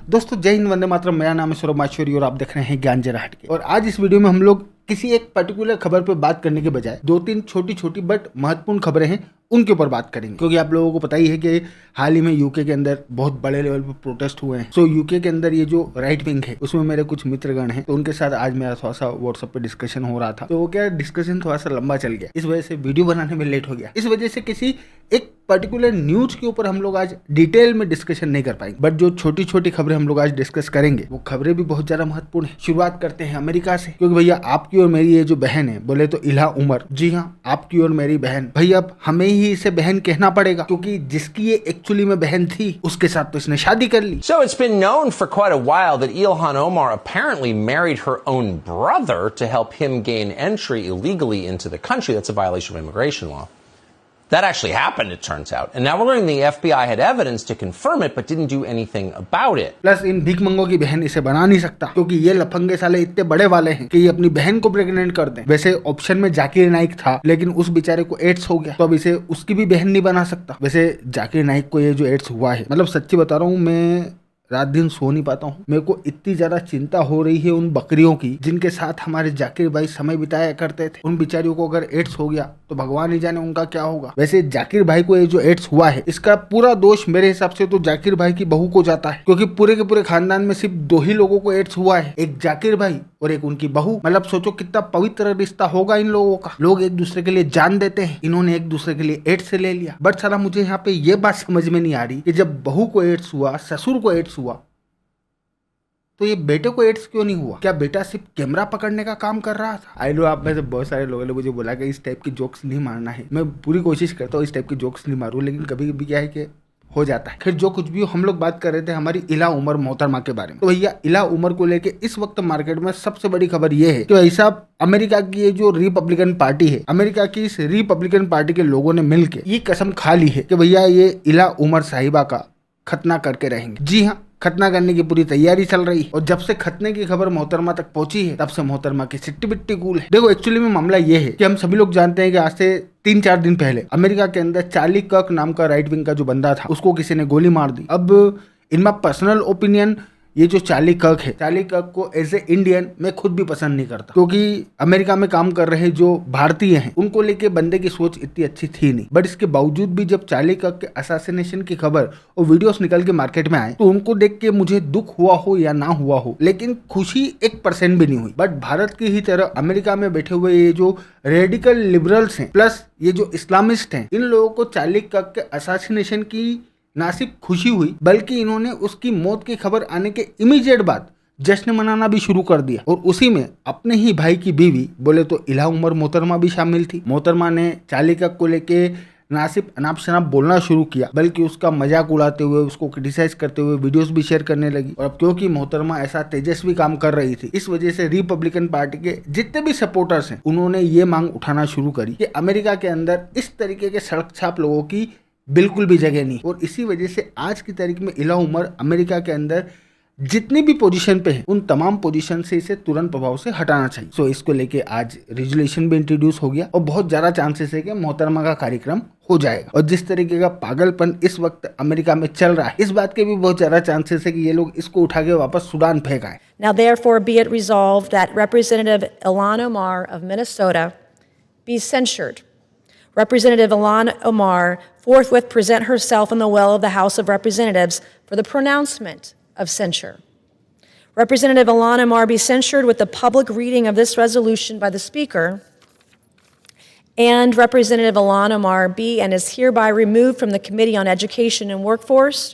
दोस्तों जय हिंद, वंदे मातरम। मेरा नाम है सौरभ माहेश्वरी और आप देख रहे हैं ज्ञान जरा हटके। और आज इस वीडियो में हम लोग किसी एक पर्टिकुलर खबर पर बात करने के बजाय दो तीन छोटी छोटी बट महत्वपूर्ण खबरें हैं उनके ऊपर बात करेंगे, क्योंकि आप लोगों को पता ही है कि हाल ही में यूके के अंदर बहुत बड़े लेवल पर प्रोटेस्ट हुए हैं। सो यूके के अंदर ये जो राइट विंग है उसमें मेरे कुछ मित्रगण हैं, तो उनके साथ आज मेरा थोड़ा सा व्हाट्सएप पे डिस्कशन हो रहा था। तो वो क्या डिस्कशन थोड़ा सा लंबा चल गया, इस वजह से वीडियो बनाने में लेट हो गया। इस वजह से किसी एक पर्टिकुलर न्यूज के ऊपर हम लोग आज डिटेल में डिस्कशन नहीं कर पाएंगे, बट जो छोटी छोटी खबरें हम लोग आज डिस्कस करेंगे वो खबरें भी बहुत ज्यादा महत्वपूर्ण है। शुरुआत करते हैं अमेरिका से, क्योंकि भैया आपकी और मेरी ये जो बहन है, बोले तो इल्हा उमर, जी हाँ आपकी और मेरी बहन, भैया अब हमें ही इसे बहन कहना पड़ेगा, क्योंकि जिसकी ये एक्चुअली में बहन थी उसके साथ तो इसने शादी कर ली। So it's been known for quite a while that Ilhan Omar apparently married her own brother to help him gain entry illegally into the country. That's a violation of immigration law. That actually happened, it turns out. And now we're learning the FBI had evidence to confirm it, but didn't do anything about it. Plus इन भीख मंगों की बहन इसे बना नहीं सकता, क्योंकि ये लफंगे साले इतने बड़े वाले हैं कि ये अपनी बहन को प्रेग्नेंट कर दें। वैसे ऑप्शन में जाकिर नाइक था, लेकिन उस बेचारे को एड्स हो गया, तो अब इसे उसकी भी बहन नहीं बना सकता। वैसे जाकिर नाइक को ये जो एड्स हुआ है, मतलब सच्ची बता रहा हूँ, मैं रात दिन सो नहीं पाता हूँ। मेरे को इतनी ज्यादा चिंता हो रही है उन बकरियों की जिनके साथ हमारे जाकिर भाई समय बिताया करते थे। उन बिचारियों को अगर एड्स हो गया तो भगवान ही जाने उनका क्या होगा। वैसे जाकिर भाई को ये जो एड्स हुआ है, इसका पूरा दोष मेरे हिसाब से तो जाकिर भाई की बहू को जाता है, क्योंकि पूरे के पूरे खानदान में सिर्फ दो ही लोगों को एड्स हुआ है, एक जाकिर भाई और एक उनकी बहू। मतलब सोचो कितना पवित्र रिश्ता होगा इन लोगों का। लोग एक दूसरे के लिए जान देते हैं, इन्होंने एक दूसरे के लिए एड्स से ले लिया। बट साला मुझे यहाँ पे ये बात समझ में नहीं आ रही कि जब बहू को एड्स हुआ, ससुर को एड्स हुआ, तो ये बेटे को एड्स क्यों नहीं हुआ? क्या बेटा सिर्फ कैमरा पकड़ने का काम कर रहा था? आई नो आप में से बहुत सारे लोगों ने मुझे बोला कि इस टाइप की जोक्स नहीं मारना है। मैं पूरी कोशिश करता हूँ इस टाइप की जोक्स नहीं मारूं, लेकिन कभी कभी क्या है कि हो जाता है। फिर जो कुछ भी हम लोग बात कर रहे थे हमारी इल्हा उमर मोहतरमा के बारे में, तो भैया इल्हा उमर को लेके इस वक्त मार्केट में सबसे बड़ी खबर ये है कि भाई साहब अमेरिका की ये जो रिपब्लिकन पार्टी है, अमेरिका की इस रिपब्लिकन पार्टी के लोगों ने मिलकर ये कसम खा ली है कि भैया ये इल्हा उमर साहिबा का खतना करके रहेंगे। जी हाँ, खतना करने की पूरी तैयारी चल रही है। और जब से खतने की खबर मोहतरमा तक पहुंची है, तब से मोहतरमा की सिट्टी बिट्टी कूल है। देखो एक्चुअली में मामला ये है कि हम सभी लोग जानते हैं कि आज से 3-4 दिन पहले अमेरिका के अंदर चार्ली कर्क नाम का राइट विंग का जो बंदा था, उसको किसी ने गोली मार दी। अब इन माय पर्सनल ओपिनियन, ये जो चार्ली कर्क है, चार्ली कर्क को एज ए इंडियन मैं खुद भी पसंद नहीं करता, क्योंकि अमेरिका में काम कर रहे जो भारतीय हैं उनको लेके बंदे की सोच इतनी अच्छी थी नहीं। बट इसके बावजूद भी जब चार्ली कर्क के असैसिनेशन की खबर और वीडियोस निकल के मार्केट में आए, तो उनको देख के मुझे दुख हुआ हो या ना हुआ हो, लेकिन खुशी 1% भी नहीं हुई। बट भारत की ही तरह अमेरिका में बैठे हुए ये जो रेडिकल लिबरल्स हैं, प्लस ये जो इस्लामिस्ट हैं, इन लोगों को चार्ली कर्क के असैसिनेशन की ना सिर्फ खुशी हुई, बल्कि इन्होंने उसकी मौत की खबर आने के इमीडिएट बाद जश्न मनाना भी शुरू कर दिया। और उसी में अपने ही भाई की बीवी, बोले तो इल्हा उमर मोहतरमा भी शामिल थी। मोहतरमा ने चार्ली कर्क को लेके ना सिर्फ अनाप शनाप बोलना शुरू किया, बल्कि उसका मजाक उड़ाते हुए, उसको क्रिटिसाइज करते हुए वीडियोस भी शेयर करने लगी। और अब क्योंकि मोहतरमा ऐसा तेजस्वी काम कर रही थी, इस वजह से रिपब्लिकन पार्टी के जितने भी सपोर्टर्स हैं उन्होंने ये मांग उठाना शुरू करी कि अमेरिका के अंदर इस तरीके के सड़क छाप लोगों की बिल्कुल भी जगह नहीं। और इसी वजह से आज की तारीख में इल्हा उमर अमेरिका के अंदर जितनी भी पोजीशन पे है, उन तमाम पोजीशन से इसे तुरंत प्रभाव से हटाना चाहिए। सो इसको लेके आज रेजुलेशन भी इंट्रोड्यूस हो गया और बहुत ज्यादा चांसेस है कि मोहतरमा का कार्यक्रम हो जाएगा। और जिस तरीके का पागलपन इस वक्त अमेरिका में चल रहा है, इस बात के भी बहुत ज्यादा चांसेस है कि ये लोग इसको उठा के वापस सूडान फेंक आए। Now therefore be it resolved that Representative Ilhan Omar of Minnesota be censured. Representative Ilhan Omar forthwith present herself in the well of the House of Representatives for the pronouncement of censure. Representative Ilhan Omar be censured with the public reading of this resolution by the Speaker, and Representative Ilhan Omar be and is hereby removed from the Committee on Education and Workforce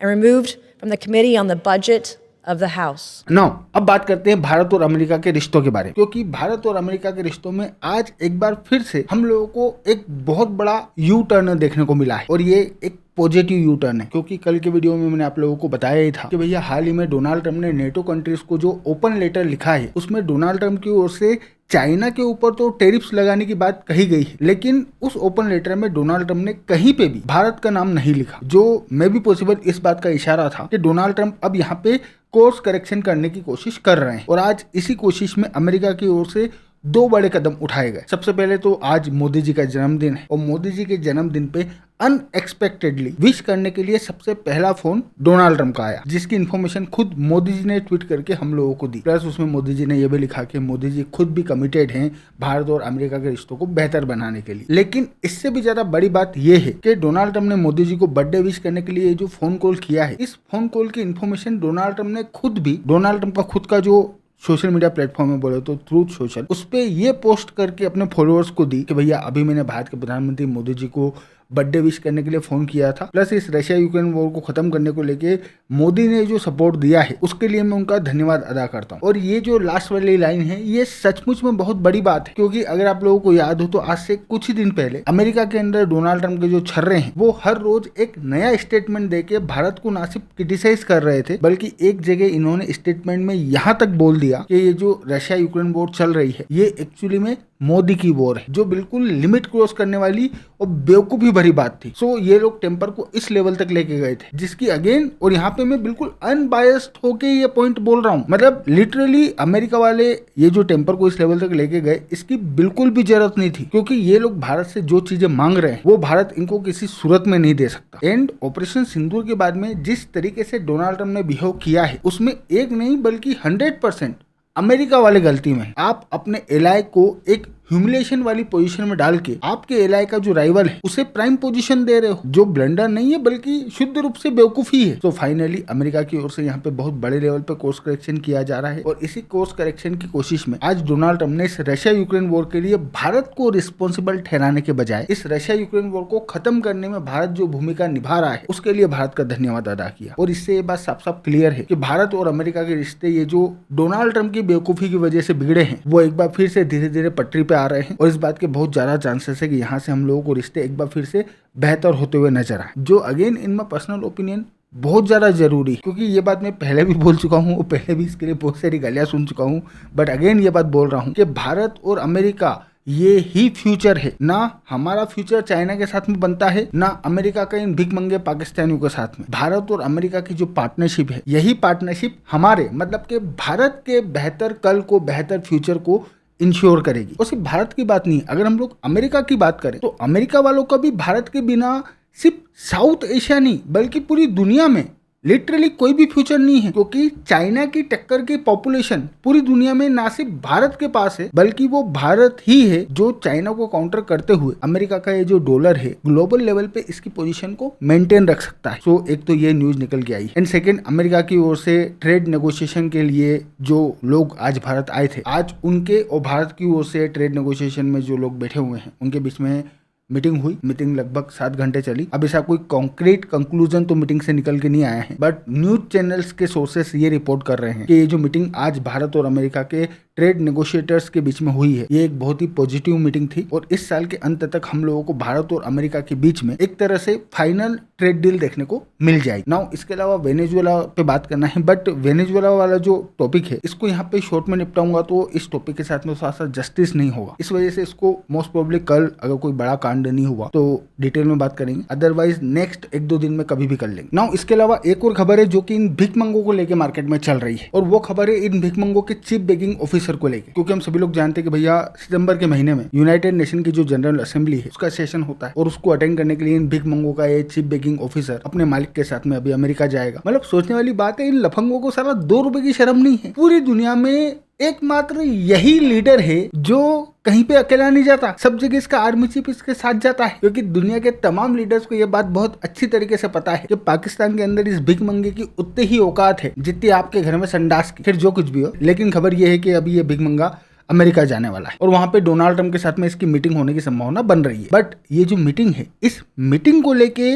and removed from the Committee on the Budget of the House. Now, अब बात करते हैं भारत और America के रिश्तों के बारे में, क्योंकि भारत और अमेरिका के रिश्तों में आज एक बार फिर से हम लोगों को एक बहुत बड़ा यू टर्न देखने को मिला है। और ये एक पॉजिटिव यू टर्न है, क्योंकि कल के वीडियो में मैंने आप लोगों को बताया ही था कि भैया हाल ही में डोनाल्ड ट्रंप ने नेटो कंट्रीज को जो ओपन लेटर लिखा है, उसमें डोनाल्ड ट्रंप की ओर से चाइना के ऊपर तो टेरिफ्स लगाने की बात कही गई है, लेकिन उस ओपन लेटर में डोनाल्ड ट्रंप ने कहीं पे भी भारत का नाम नहीं लिखा, जो मे बी पॉसिबल इस बात का इशारा था कि डोनाल्ड ट्रंप अब यहाँ पे कोर्स करेक्शन करने की कोशिश कर रहे हैं। और आज इसी कोशिश में अमेरिका की ओर से दो बड़े कदम उठाए गए। सबसे पहले तो आज मोदी जी का जन्मदिन है और मोदी जी के जन्मदिन पे अनएक्सपेक्टेडली विश करने के लिए सबसे पहला फोन डोनाल्ड ट्रंप का आया, जिसकी इन्फॉर्मेशन खुद मोदी जी ने ट्वीट करके हम लोगों को दी। प्लस उसमें मोदी जी ने यह भी लिखा कि मोदी जी खुद भी कमिटेड हैं भारत और अमेरिका के रिश्तों को बेहतर बनाने के लिए। लेकिन इससे भी ज्यादा बड़ी बात यह है कि डोनाल्ड ट्रंप ने मोदी जी को बर्थडे विश करने के लिए जो फोन कॉल किया है, इस फोन कॉल की इन्फॉर्मेशन डोनाल्ड ट्रंप ने खुद भी, डोनाल्ड ट्रंप का खुद का जो सोशल मीडिया प्लेटफॉर्म में बोले तो ट्रूथ सोशल, उस पे ये पोस्ट करके अपने फॉलोअर्स को दी कि भैया अभी मैंने भारत के प्रधानमंत्री मोदी जी को बर्थडे विश करने के लिए फोन किया था। प्लस इस रशिया यूक्रेन वॉर को खत्म करने को लेके मोदी ने जो सपोर्ट दिया है उसके लिए मैं उनका धन्यवाद अदा करता हूँ। और ये जो लास्ट वाली लाइन है ये सचमुच में बहुत बड़ी बात है, क्योंकि अगर आप लोगों को याद हो तो आज से कुछ ही दिन पहले अमेरिका के अंदर डोनाल्ड ट्रंप के जो छर्रे हैं वो हर रोज एक नया स्टेटमेंट देके भारत को ना सिर्फ क्रिटिसाइज कर रहे थे, बल्कि एक जगह इन्होंने स्टेटमेंट में यहाँ तक बोल दिया कि ये जो रशिया यूक्रेन वॉर चल रही है ये एक्चुअली में मोदी की वॉर है, जो बिल्कुल लिमिट क्रॉस करने वाली और बेवकूफी भरी बात थी। सो ये लोग टेम्पर को इस लेवल तक लेके गए थे, जिसकी अगेन, और यहाँ पे मैं बिल्कुल अनबायस्ड होके ये पॉइंट बोल रहा हूँ, मतलब लिटरली अमेरिका वाले ये जो टेम्पर को इस लेवल तक लेके गए इसकी बिल्कुल भी जरूरत नहीं थी, क्योंकि ये लोग भारत से जो चीजें मांग रहे हैं वो भारत इनको किसी सूरत में नहीं दे सकता। एंड ऑपरेशन सिंदूर के बाद में जिस तरीके से डोनाल्ड ट्रंप ने बिहेव किया है उसमें एक नहीं बल्कि 100% अमेरिका वाले गलती में। आप अपने एलाय को एक ह्यूमिलेशन वाली पोजीशन में डाल के आपके एलाय का जो राइवल है उसे प्राइम पोजीशन दे रहे हो, जो ब्लंडर नहीं है बल्कि शुद्ध रूप से बेवकूफी है। तो फाइनली अमेरिका की ओर से यहाँ पे बहुत बड़े लेवल पे कोर्स करेक्शन किया जा रहा है और इसी कोर्स करेक्शन की कोशिश में आज डोनाल्ड ट्रंप ने इस रशिया यूक्रेन वॉर के लिए भारत को रिस्पॉन्सिबल ठहराने के बजाय इस रशिया यूक्रेन वॉर को खत्म करने में भारत जो भूमिका निभा रहा है उसके लिए भारत का धन्यवाद अदा किया। और इससे ये बात साफ साफ क्लियर है कि भारत और अमेरिका के रिश्ते ये जो डोनाल्ड ट्रंप की बेवकूफी की वजह से बिगड़े हैं वो एक बार फिर से धीरे धीरे पटरी पे आ रहे हैं और इस बात के बहुत ज्यादा चांसेस है कि यहाँ से हम लोगों को रिश्ते एक बार फिर से बेहतर होते हुए नजर आए, जो again in my personal opinion बहुत ज्यादा जरूरी है, क्योंकि ये बात मैं पहले भी बोल चुका हूँ और पहले भी इसके लिए बहुत सारी गालियां सुन चुका हूँ, बट अगेन ये बात बोल रहा हूँ कि भारत और अमेरिका ये ही फ्यूचर है। ना हमारा फ्यूचर चाइना के साथ में बनता है, ना अमेरिका का इन भिख मंगे पाकिस्तानियों के साथ में। भारत और अमेरिका की जो पार्टनरशिप है यही पार्टनरशिप हमारे मतलब के भारत के बेहतर कल को, बेहतर फ्यूचर को इंश्योर करेगी। और सिर्फ भारत की बात नहीं, अगर हम लोग अमेरिका की बात करें तो अमेरिका वालों का भी भारत के बिना सिर्फ साउथ एशिया नहीं बल्कि पूरी दुनिया में लिटरली कोई भी फ्यूचर नहीं है, क्योंकि चाइना की टक्कर की पॉपुलेशन पूरी दुनिया में ना सिर्फ भारत के पास है बल्कि वो भारत ही है जो चाइना को काउंटर करते हुए अमेरिका का ये जो डॉलर है ग्लोबल लेवल पे इसकी पोजीशन को मेंटेन रख सकता है। सो एक तो ये न्यूज निकल के आई एंड सेकंड, अमेरिका की ओर से ट्रेड नेगोशिएशन के लिए जो लोग आज भारत आए थे, आज उनके और भारत की ओर से ट्रेड नेगोशिएशन में जो लोग बैठे हुए हैं उनके बीच में मीटिंग हुई। मीटिंग लगभग 7 घंटे चली। अब ऐसा कोई कॉन्क्रीट कंक्लूजन तो मीटिंग से निकल के नहीं आया है, बट न्यूज चैनल्स के सोर्सेस ये रिपोर्ट कर रहे हैं कि ये जो मीटिंग आज भारत और अमेरिका के ट्रेड नेगोशिएटर्स के बीच में हुई है ये एक बहुत ही पॉजिटिव मीटिंग थी और इस साल के अंत तक हम लोगों को भारत और अमेरिका के बीच में एक तरह से फाइनल ट्रेड डील देखने को मिल जाएगी। नाउ इसके अलावा वेनेजुएला पे बात करना है, बट वेनेजुएला वाला जो टॉपिक है इसको यहाँ पे शॉर्ट में निपटाऊंगा तो इस टॉपिक के साथ में साथ साथ जस्टिस नहीं होगा, इस वजह से इसको मोस्ट प्रोबेबली कल अगर कोई बड़ा कांड नहीं हुआ तो डिटेल में बात करेंगे, अदरवाइज नेक्स्ट 1-2 दिन में कभी भी कर लेंगे। नाउ इसके अलावा एक और खबर है जो कि इन भिख मंगों को लेकर मार्केट में चल रही है और वो खबर है इन भिख मंगों के चीफ बेगिंग ऑफिसर को लेकर, क्योंकि हम सभी लोग जानते हैं कि भैया सितंबर के महीने में यूनाइटेड नेशन की जो जनरल असेंबली है उसका सेशन होता है और उसको अटेंड करने के लिए इन भिख मंगों का ये चीफ बेगिंग ऑफिसर अपने मालिक के साथ में अभी अमेरिका जाएगा। मतलब सोचने वाली बात है, इन लफंगों को सारा 2 रुपए की शर्म नहीं है। पूरी दुनिया में एकमात्र यही लीडर है जो कहीं पे अकेला नहीं जाता, सब जगह इसका आर्मी चीफ इसके साथ जाता है, क्योंकि दुनिया के तमाम लीडर्स को यह बात बहुत अच्छी तरीके से पता है कि पाकिस्तान के अंदर इस भिख मंगे की उतनी ही औकात है जितनी आपके घर में संडास की, फिर जो कुछ भी हो। लेकिन खबर यह है कि अभी ये भिख मंगा अमेरिका जाने वाला है और वहां पे डोनाल्ड ट्रंप के साथ में इसकी मीटिंग होने की संभावना बन रही है। बट ये जो मीटिंग है, इस मीटिंग को लेके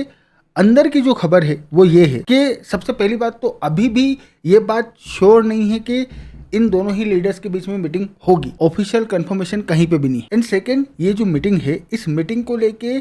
अंदर की जो खबर है वो ये है कि सबसे पहली बात तो अभी भी ये बात श्योर नहीं है कि इन दोनों ही लीडर्स के बीच में मीटिंग होगी, ऑफिशियल कंफर्मेशन कहीं पे भी नहीं है। एंड सेकंड, ये जो मीटिंग है इस मीटिंग को लेके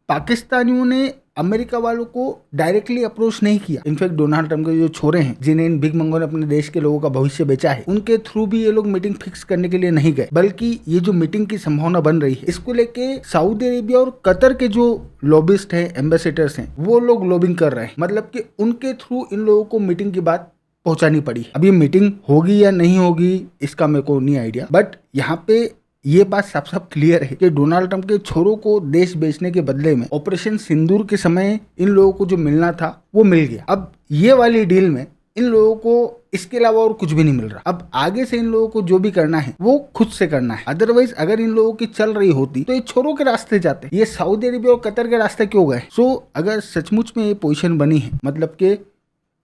पाकिस्तानियों ने अमेरिका वालों को डायरेक्टली अप्रोच नहीं किया। इनफैक्ट डोनाल्ड ट्रंप के जो छोरे हैं जिन्हें इन भिख मंगों ने अपने देश के लोगों का भविष्य बेचा है उनके थ्रू भी ये लोग मीटिंग फिक्स करने के लिए नहीं गए, बल्कि ये जो मीटिंग की संभावना बन रही है इसको लेके सऊदी अरेबिया और कतर के जो लॉबिस्ट हैं, एम्बेसडर्स हैं, वो लोग लॉबिंग कर रहे हैं, मतलब कि उनके थ्रू इन लोगों को मीटिंग की बात पहुंचानी पड़ी। अब ये मीटिंग होगी या नहीं होगी इसका मेरे को नहीं आइडिया, बट यहाँ पे ये बात साफ साफ क्लियर है कि डोनाल्ड ट्रंप के छोरों को देश बेचने के बदले में ऑपरेशन सिंदूर के समय इन लोगों को जो मिलना था वो मिल गया। अब ये वाली डील में इन लोगों को इसके अलावा और कुछ भी नहीं मिल रहा। अब आगे से इन लोगों को जो भी करना है वो खुद से करना है। अदरवाइज अगर इन लोगों की चल रही होती तो ये छोरों के रास्ते जाते, ये सऊदी अरेबिया और कतर के रास्ते क्यों गए? सो अगर सचमुच में ये पोजीशन बनी है मतलब कि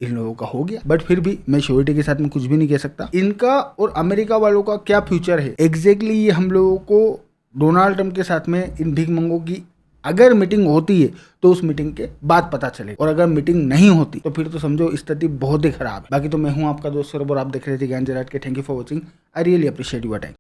इन लोगों का हो गया। बट फिर भी मैं श्योरिटी के साथ में कुछ भी नहीं कह सकता। इनका और अमेरिका वालों का क्या फ्यूचर है एग्जैक्टली ये हम लोगों को डोनाल्ड ट्रंप के साथ में इन भीखमंगों की अगर मीटिंग होती है तो उस मीटिंग के बाद पता चलेगा, और अगर मीटिंग नहीं होती तो फिर तो समझो स्थिति बहुत ही खराब है। बाकी तो मैं हूं आपका दोस्त सौरभ और आप देख रहे थे ज्ञान जराट के। Thank you for watching. I really appreciate your time.